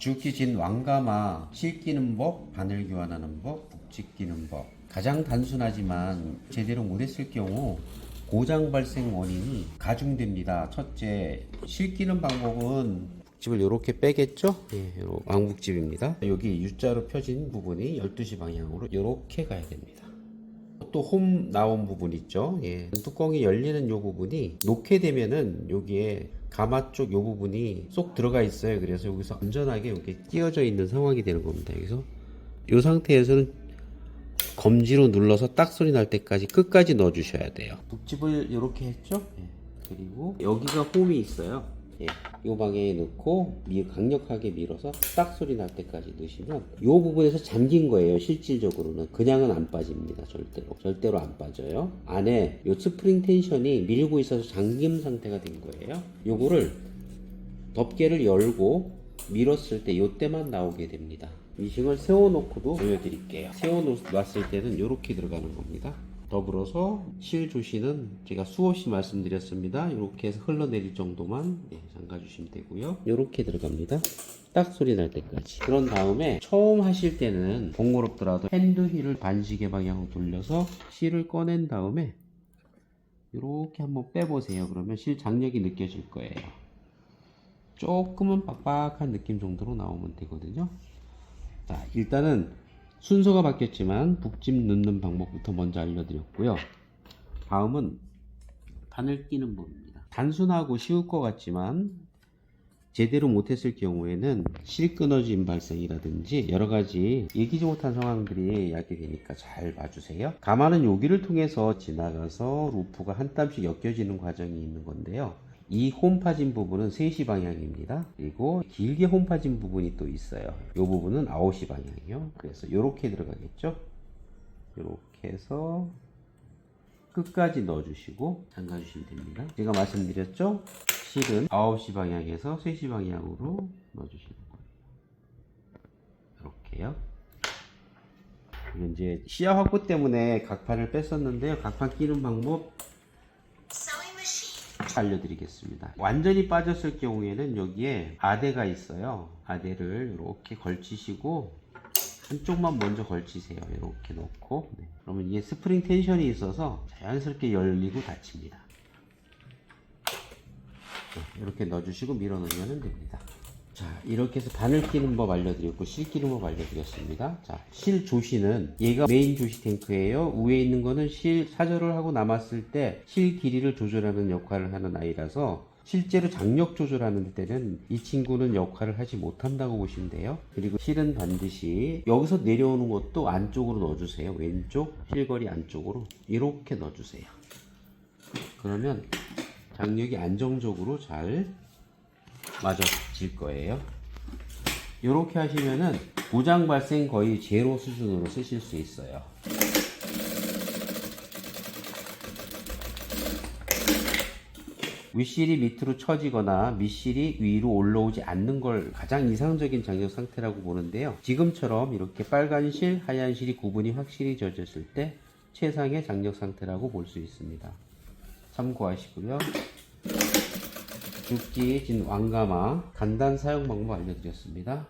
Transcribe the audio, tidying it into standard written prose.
죽기 진 왕가마, 실 끼는 법, 바늘 교환하는 법, 북지 끼는 법. 가장 단순하지만 제대로 못했을 경우 고장 발생 원인이 가중됩니다. 첫째, 실 끼는 방법은 북집을 이렇게 빼겠죠? 예, 왕북집입니다. 여기 U자로 펴진 부분이 12시 방향으로 이렇게 가야 됩니다. 또 홈 나온 부분 있죠? 예. 뚜껑이 열리는 요 부분이 놓게 되면은 여기에 가마 쪽 요 부분이 쏙 들어가 있어요. 그래서 여기서 안전하게 이렇게 끼어져 있는 상황이 되는 겁니다. 그래서 이 상태에서는 검지로 눌러서 딱 소리 날 때까지 끝까지 넣어 주셔야 돼요. 북집을 이렇게 했죠? 예. 그리고 여기가 홈이 있어요. 예. 요 방향에 넣고 강력하게 밀어서 딱 소리 날 때까지 넣으시면 요 부분에서 잠긴 거예요. 실질적으로는 그냥은 안 빠집니다. 절대로 안 빠져요. 안에 요 스프링 텐션이 밀고 있어서 잠김 상태가 된 거예요. 요거를 덮개를 열고 밀었을 때 요때만 나오게 됩니다. 미싱을 세워놓고도 보여드릴게요. 세워놨을 때는 이렇게 들어가는 겁니다. 더불어서 실 조시는 제가 수없이 말씀드렸습니다. 이렇게 해서 흘러내릴 정도만 잠가주시면 되고요. 이렇게 들어갑니다. 딱 소리 날 때까지. 그런 다음에 처음 하실 때는 번거롭더라도 핸드휠을 반시계 방향으로 돌려서 실을 꺼낸 다음에 이렇게 한번 빼보세요. 그러면 실 장력이 느껴질 거예요. 조금은 빡빡한 느낌 정도로 나오면 되거든요. 자, 일단은 순서가 바뀌었지만 북집 넣는 방법부터 먼저 알려드렸고요. 다음은 바늘 끼는 법입니다. 단순하고 쉬울 것 같지만 제대로 못했을 경우에는 실 끊어짐 발생이라든지 여러가지 예기치 못한 상황들이 야기 되니까 잘 봐주세요. 가마는 여기를 통해서 지나가서 루프가 한 땀씩 엮여지는 과정이 있는 건데요. 이 홈 파진 부분은 3시 방향입니다. 그리고 길게 홈 파진 부분이 또 있어요. 이 부분은 9시 방향이요. 그래서 이렇게 들어가겠죠. 이렇게 해서 끝까지 넣어주시고 잠가주시면 됩니다. 제가 말씀드렸죠. 실은 9시 방향에서 3시 방향으로 넣어주시는 거예요. 이렇게요. 그리고 이제 시야 확보 때문에 각판을 뺐었는데요. 각판 끼는 방법 알려드리겠습니다. 완전히 빠졌을 경우에는 여기에 아대가 있어요. 아대를 이렇게 걸치시고 한쪽만 먼저 걸치세요. 이렇게 놓고 그러면 이게 스프링 텐션이 있어서 자연스럽게 열리고 닫힙니다. 이렇게 넣어주시고 밀어넣으면 됩니다. 자, 이렇게 해서 바늘 끼는 법 알려드렸고 실 끼는 법 알려드렸습니다. 자, 실 조시는 얘가 메인 조시 탱크예요. 위에 있는 거는 실 사절을 하고 남았을 때 실 길이를 조절하는 역할을 하는 아이라서 실제로 장력 조절하는 때는 이 친구는 역할을 하지 못한다고 보시면 돼요. 그리고 실은 반드시 여기서 내려오는 것도 안쪽으로 넣어주세요. 왼쪽 실거리 안쪽으로 이렇게 넣어주세요. 그러면 장력이 안정적으로 잘 맞아질 거예요. 이렇게 하시면은 고장 발생 거의 제로 수준으로 쓰실 수 있어요. 윗실이 밑으로 처지거나 밑실이 위로 올라오지 않는 걸 가장 이상적인 장력 상태라고 보는데요. 지금처럼 이렇게 빨간 실, 하얀 실이 구분이 확실히 져졌을 때 최상의 장력 상태라고 볼 수 있습니다. 참고하시고요. 죽기 진 왕가마 간단 사용 방법 알려드렸습니다.